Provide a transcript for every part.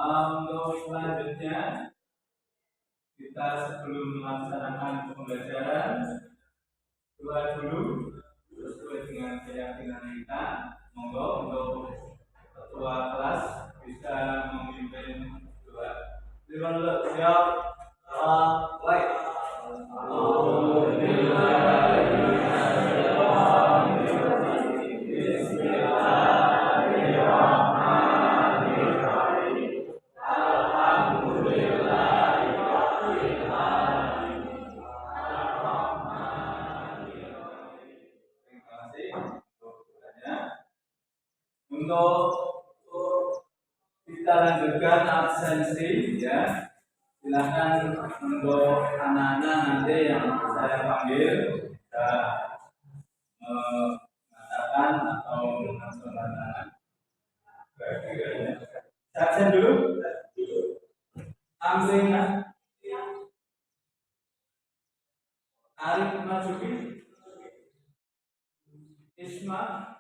Untuk selanjutnya, kita sebelum melaksanakan pembelajaran doa dulu sesuai dengan keyakinan kita. Monggo untuk ketua kelas bisa memimpin doa. Terima kasih. Siap. Baik. Untuk kita lanjutkan absensi ya, silakan untuk anak-anak nanti yang saya panggil bisa mengatakan atau mengatakan absen dulu. Amsing Arif Masuki Isma.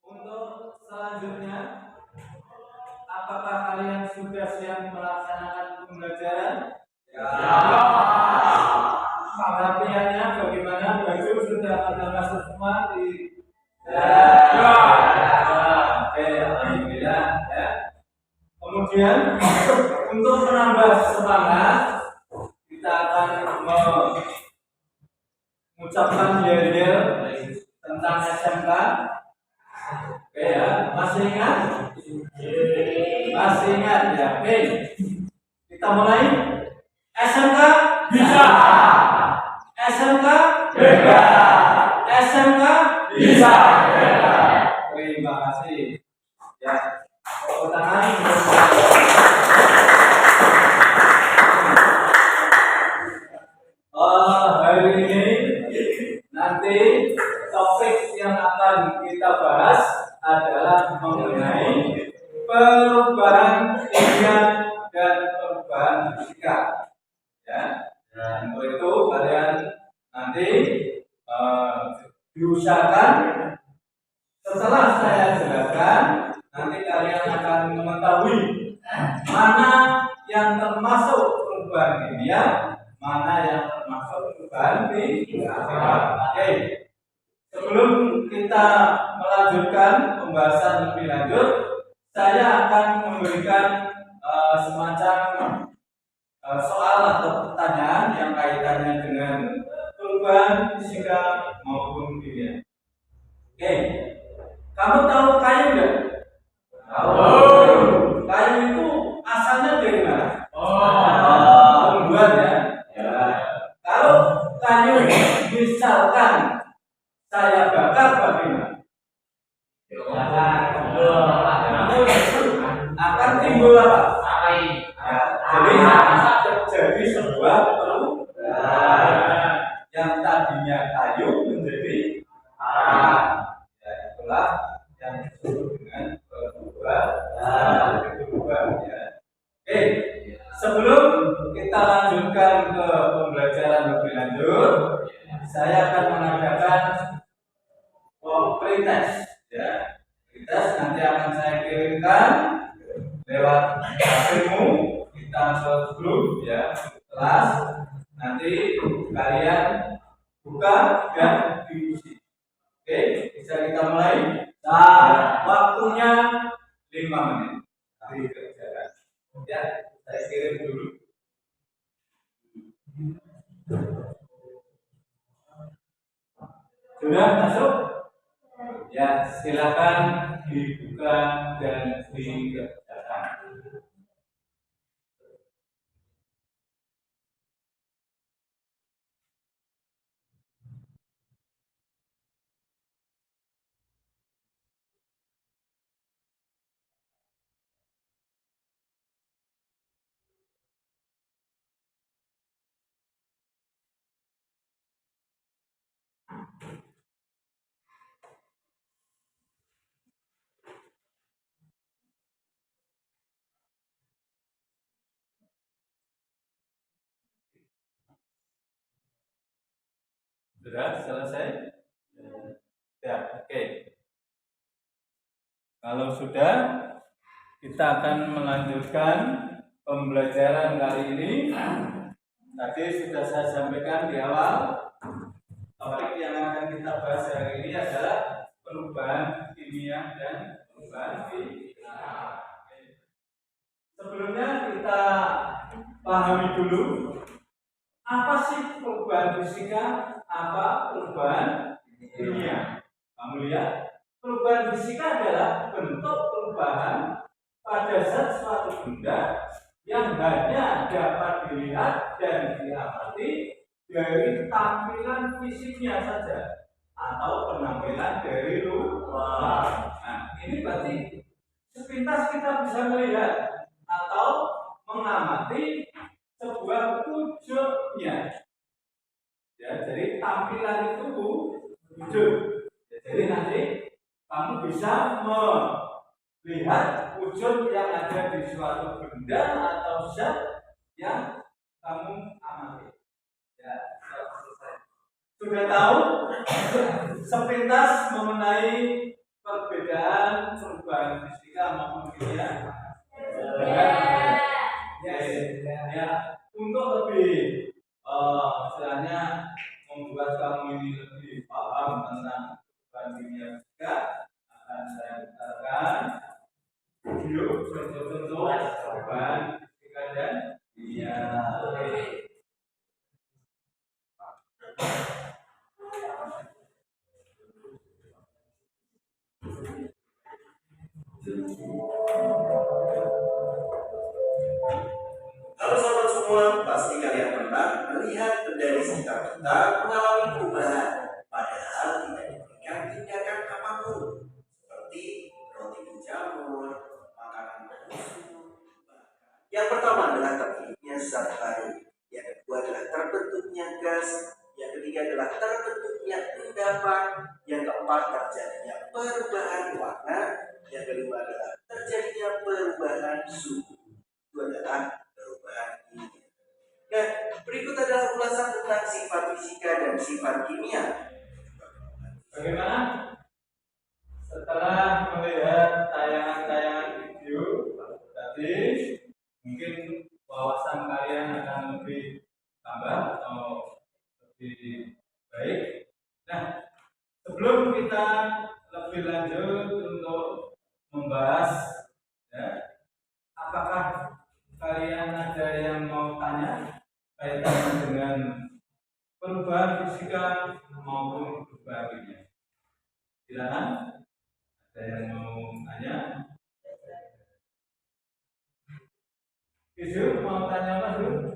Untuk selanjutnya, apakah kalian sudah siap melaksanakan pembelajaran? Ya. Perhatiannya bagaimana? Baju sudah pada masuk semua di. Ya. Oke, alhamdulillah. Ya. Kemudian untuk menambah semangat, kita akan mengucapkan yel-yel tentang SMK. Oke ya, masih ingat? Masih ingat ya. Oke, kita mulai. SMK bisa. SMK bebas. SMK bisa. Terima kasih. Ya, tepuk tangan. Hari ini nanti topik yang akan kita bahas adalah mengenai perubahan pikiran dan perubahan sikap. Ya, dan untuk itu kalian nanti diusahakan setelah saya jelaskan, nanti kalian akan mengetahui mana yang termasuk perubahan kimia, mana yang termasuk perubahan fisika. Oke. Sebelum kita melanjutkan pembahasan lebih lanjut, saya akan memberikan semacam soal atau pertanyaan yang kaitannya dengan perubahan fisika maupun kimia. Oke, kamu tahu kayu nggak? Tahu. Kayu itu asalnya dari mana? Tumbuhan ya. Ya. jadi sebuah perubahan yang tadinya kayu menjadi karang. Ya, itulah yang disebut dengan perubahan. Ya. Oke, sebelum kita lanjutkan ke pembelajaran lebih lanjut, saya akan mengadakan pretest. Ya, pretest nanti akan saya kirimkan lewat HP-mu, kita ke grup ya kelas. Nanti kalian buka dan diisi. Oke, bisa kita mulai. Nah, waktunya 5 menit. Dikerjakan. Ya, saya kirim dulu. Sudah masuk? Ya, silakan dibuka dan dikerjakan. Sudah selesai? Ya, oke. Kalau sudah, kita akan melanjutkan pembelajaran kali ini. Tadi sudah saya sampaikan di awal, topik yang akan kita bahas hari ini adalah perubahan kimia dan perubahan fisika. Sebelumnya kita pahami dulu apa sih perubahan fisika, apa perubahan kimia. Kamu lihat, perubahan fisika adalah bentuk perubahan pada zat suatu benda yang hanya dapat dilihat dan diamati dari tampilan fisiknya saja atau penampilan dari luar. Nah, ini berarti sepintas kita bisa melihat atau mengamati sebuah wujudnya. Ya, jadi tampilan itu wujud. Ya, jadi nanti kamu bisa melihat wujud yang ada di suatu benda atau zat yang kamu amati. Ya, selesai. Sudah tahu sepintas mengenai perbedaan perubahan fisika maupun kimia? Ya, untuk lebih istilahnya membuat kamu ini lebih paham tentang perubahan kimia fisika, akan saya putarkan video contoh-contoh perubahan fisika dan kimia. Halo sahabat semua, pasti kalian pernah melihat benda di sekitar kita mengalami perubahan, padahal tidak diberikan tindakan apapun, seperti roti berjamur, makanan berbusuk. Yang pertama adalah terbentuknya zat baru, yang kedua adalah terbentuknya gas, yang ketiga adalah terbentuknya endapan, yang keempat terjadinya perubahan warna, yang kelima adalah terjadinya perubahan suhu. Itu adalah perubahan kimia. Nah, berikut adalah ulasan tentang sifat fisika dan sifat kimia. Bagaimana? Setelah melihat tayangan-tayangan video tadi, mungkin wawasan kalian akan lebih tambah atau lebih baik. Nah, sebelum kita lebih lanjut untuk membahas, ya, apakah kalian ada yang mau tanya kaitan dengan perubahan fisika maupun perubahan kimia? Silakan. Ada yang mau tanya? Isu mau tanya apa dulu?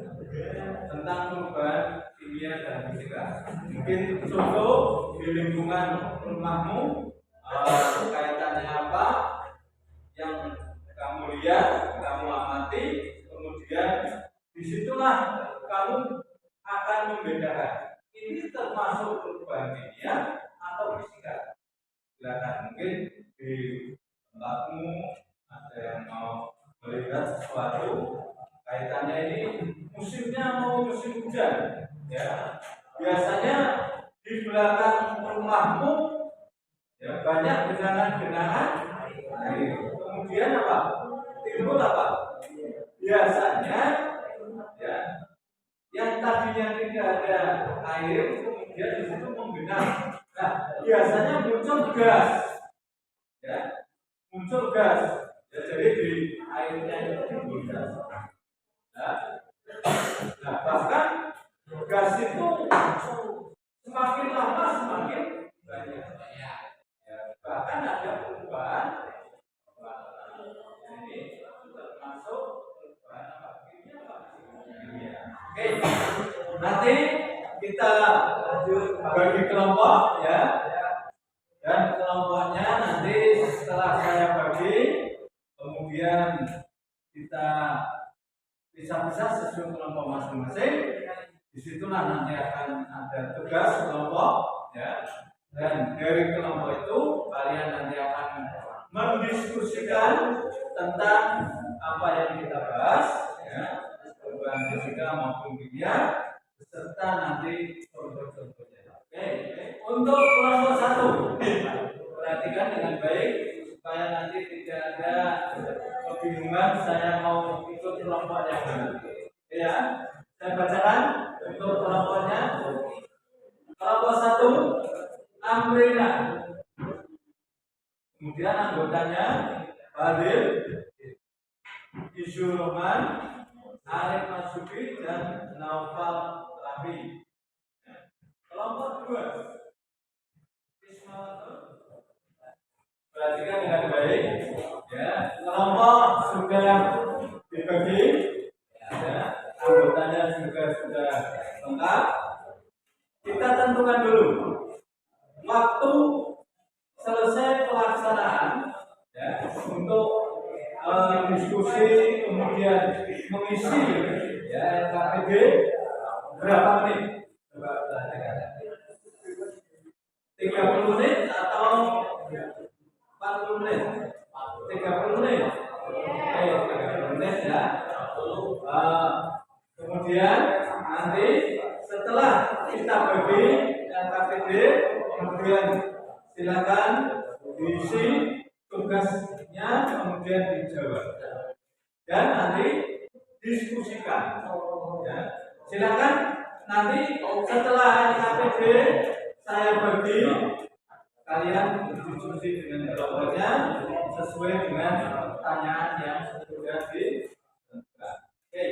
Tentang perubahan kimia dan fisika. Mungkin contoh di lingkungan rumahmu, kaitannya apa yang kamu lihat, kamu amati, Disitulah kamu akan membedakan ini termasuk perubahan kimia atau fisika. Silakan, mungkin di tempatmu ada yang mau melihat sesuatu kaitannya ini musimnya mau musim hujan, ya biasanya di belakang rumahmu ya banyak genangan-genangan air. Kemudian apa? Timbul apa? Biasanya ya yang tadinya tidak ada air kemudian di situ menggenang. Nah, biasanya muncul gas, ya muncul gas. Ya, jadi di airnya itu timbul gas. Nah, bahkan gas itu semakin lama semakin banyak. Ya, bahkan ada perubahan. Ini termasuk perubahan apa? Kimia. Oke, nanti kita bagi kelompok ya, dan kelompoknya nanti setelah saya bagi, kemudian kita bisa sesuai kelompok masing-masing. Disitulah nanti akan ada tugas kelompok ya, dan dari kelompok itu kalian nanti akan mendiskusikan tentang apa yang kita bahas ya, perubahan fisika maupun kimia beserta nanti contoh-contohnya. Oke, untuk kelompok 1 perhatikan dengan baik supaya nanti tidak ada kebingungan saya mau ikut kelompok yang mana. Ya, saya bacakan untuk kelompoknya. Kelompok 1 Amrina. Kemudian anggotanya Fadil, Isu Roman, Arif Masuki, dan Naufal Rafi. Kelompok 2 Ismail. Perhatikan dengan baik ya, kelompok sudah dibagi ya, anggotanya juga sudah lengkap. Kita tentukan dulu waktu selesai pelaksanaan ya, untuk diskusi kemudian mengisi ya KTB berapa menit? 30 menit atau 40 menit? 30 menit. Oke, 30 menit ya. Kemudian nanti setelah kita bagi KTB, kemudian silakan diisi tugasnya, kemudian dijawab dan nanti diskusikan. Ya. Silakan nanti setelah KTB saya bagi, kalian berdiskusi dengan kelompoknya sesuai dengan pertanyaan yang sudah ditentukan. Oke.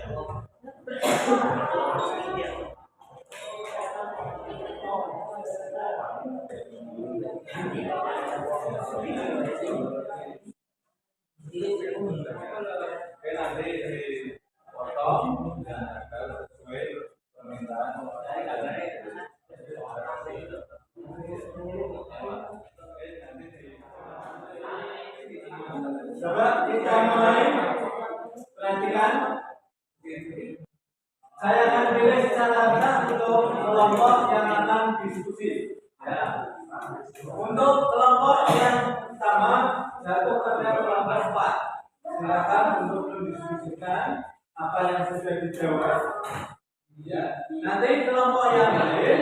Oke, nanti dipotong dan agar sesuai permintaan. Coba kita mulai. Perhatikan. Saya akan pilih secara berat untuk kelompok yang akan diskusi. Ya. Untuk kelompok yang pertama jatuh pada kelompok 4. Silakan untuk mendiskusikan apa yang sudah dijawab. Ya. Nanti kelompok yang lain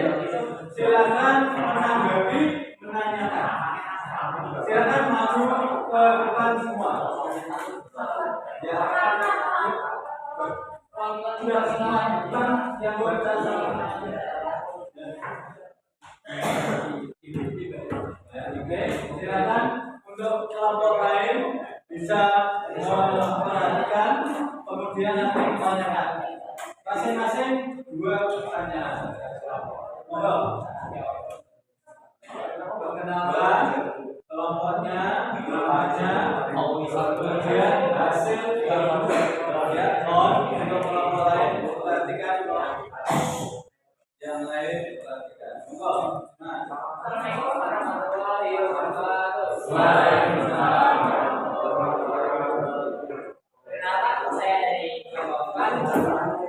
silakan menanggapi, menanyakan. Silakan maju ke depan semua. Ya. Sudah semua depan yang baca sama. Oke, silakan untuk kelompok lain bisa memperhatikan, kemudian nanti menanyakan. Masing-masing 2 pertanyaan. Monggo. Perkenalan kelompoknya, namanya, kemudian hasil ya, untuk kelompok lain perhatikan, yang lain perhatikan. Monggo. Waalaikumsalam. Kenapa saya dari kelompok akan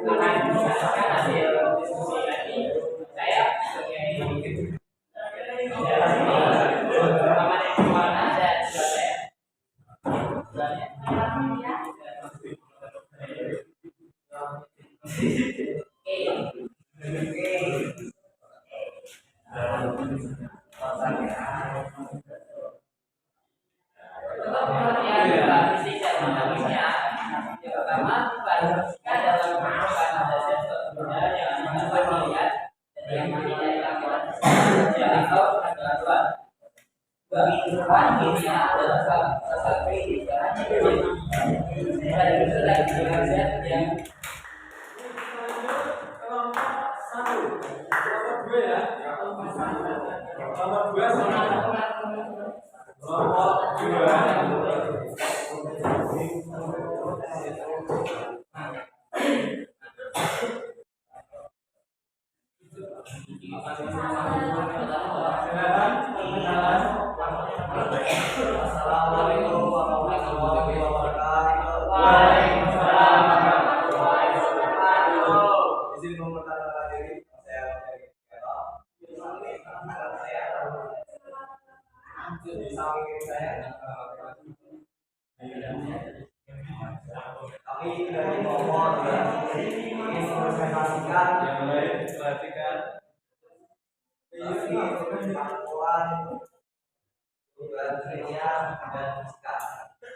menjelaskan hasil diskusi tadi. Saya sebagai pertama dari mana dan juga Assalamualaikum warahmatullahi wabarakatuh. Waalaikumsalam warahmatullahi wabarakatuh. Izin memperkenalkan diri, saya dari Kero. Di samping saya, kami dari kelompok yang ingin mempresentasikan Yang lain perhatikan. visi pengetahuan perubahan gereja dan fisika.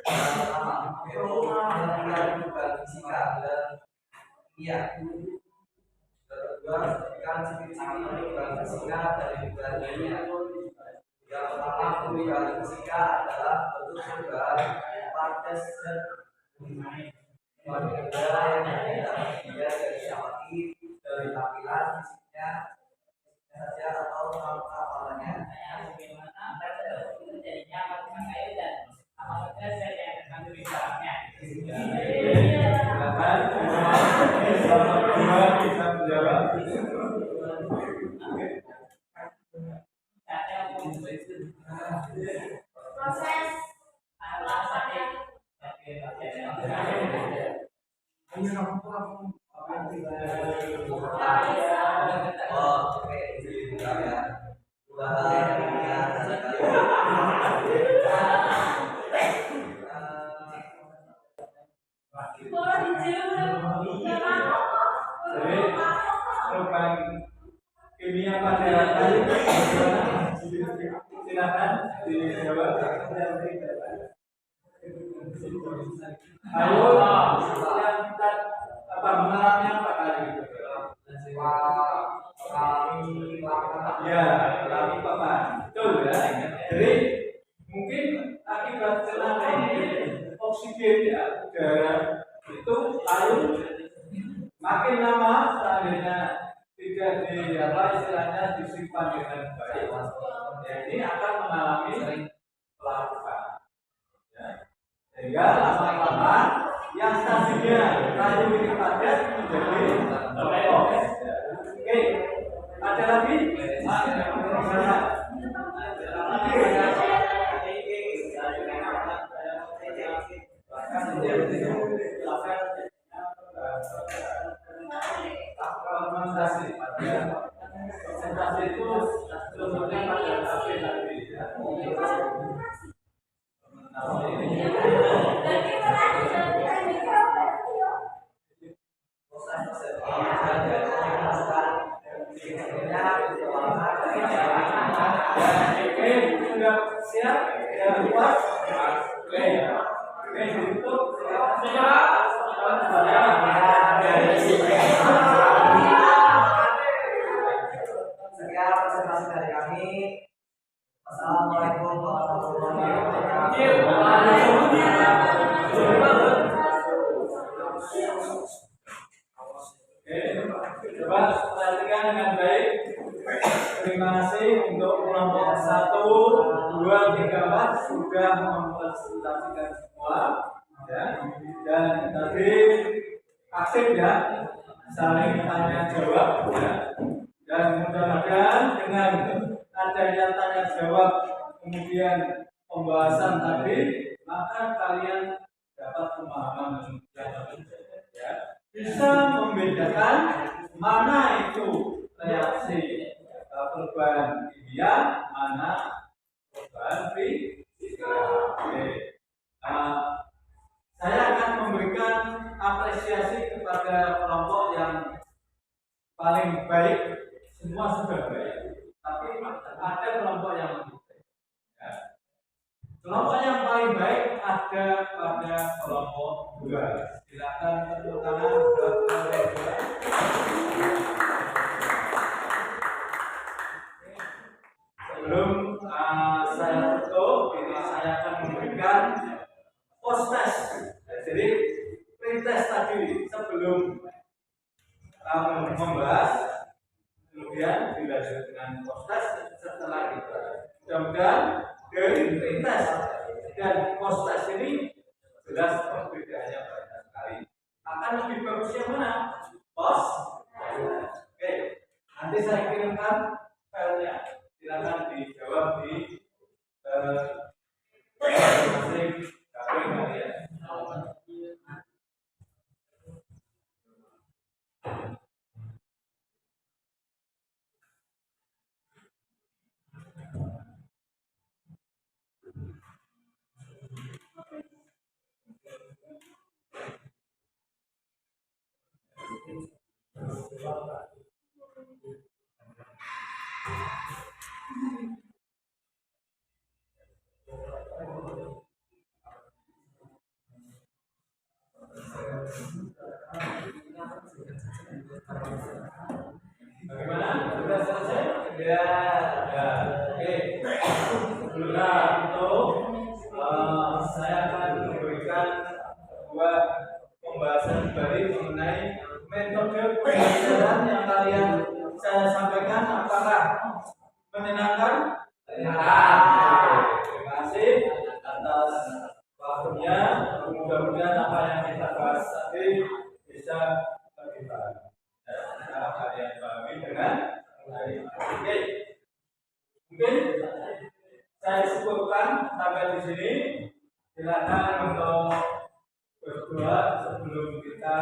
Yang pertama, pendidikan perubahan fisika dan kimia. Kedua, sertifikat ciri-ciri perubahan fisika dari perubahan kimia. Yang pertama, perubahan fisika adalah bentuk perubahan partes dan kedua yang dapat dilihat dari amati dari tampilan fisiknya saja atau hafalannya. Jadinya pakai kayu dan apakah saya yang akan berbicaranya? Silakan. Semua bisa menjawab. Proses Oke, izin saya. Perubahan kimia Jadi perubahan kimia pada kayu bagaimana? Silakan dijawab. Ayo, yang kita mengalami apa kali itu? Ya, kami papan. Betul ya. Jadi mungkin akibat kena oksigen ya udara itu air seandainya tidak istilahnya disimpan dengan baik, ya ini akan mengalami pelarutan. Ya. Sehingga lama-lama yang tadinya kayu ini padat menjadi lempeng. Oke, ada lagi? Konsentrasi itu sebetulnya pada kafe tadi. Sudah siap? Ya, puas? Oke, ditutup. Sekian presentasi dari kami. Assalamualaikum warahmatullahi wabarakatuh. Coba perhatikan dengan baik. Terima kasih untuk kelompok 1, 2, 3, 4 sudah mempresentasikan semua, ya. Dan tadi aktif ya, saling tanya jawab, ya. Dan mudah-mudahan dengan adanya tanya jawab kemudian pembahasan tadi, maka kalian dapat pemahaman yang lebih, ya. Bisa membedakan mana itu reaksi perubahan kimia, mana perubahan fisika. Oke. Saya akan memberikan apresiasi kepada kelompok yang paling baik. Semua sudah baik, tapi ada kelompok yang lebih baik. Ya. Kelompok yang paling baik ada pada kelompok 2. Silakan tepuk tangan buat kelompok 2. Sebelum saya tutup, ini saya akan memberikan post test. Jadi pretest tadi sebelum membahas, kemudian dilanjut dengan post test setelah itu. Mudah-mudahan dari pretest dan post test ini jelas perbedaannya banyak sekali. Akan lebih bagus yang mana? Post. Oke, nanti saya kirimkan filenya. Silakan dijawab di masing-masing KP kalian. Bagaimana? Sudah selesai? Ya. Oke. Sebelumnya itu saya akan memberikan sebuah pembahasan kembali mengenai metode pembelajaran yang kalian saya sampaikan. Apakah menyenangkan? Menyenangkan. Terima kasih atas waktunya. Mudah-mudahan apa yang kita bahas tadi bisa lebih baik. Kalian pahami dengan baik. Oke. Mungkin saya sebutkan sampai di sini. Silakan untuk berdoa sebelum kita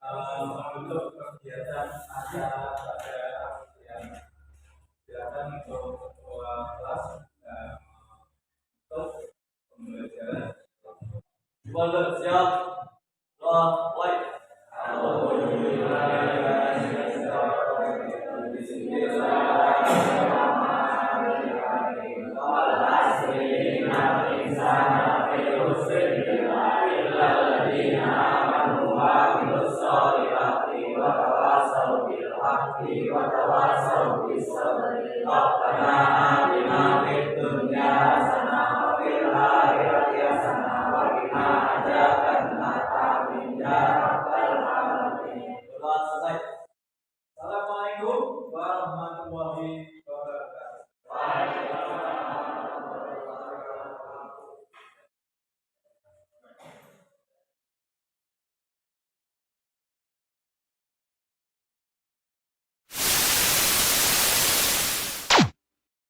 menutup kegiatan acara pada yang silakan untuk ketua kelas untuk pembelajaran. Siap. Rabbana atina fid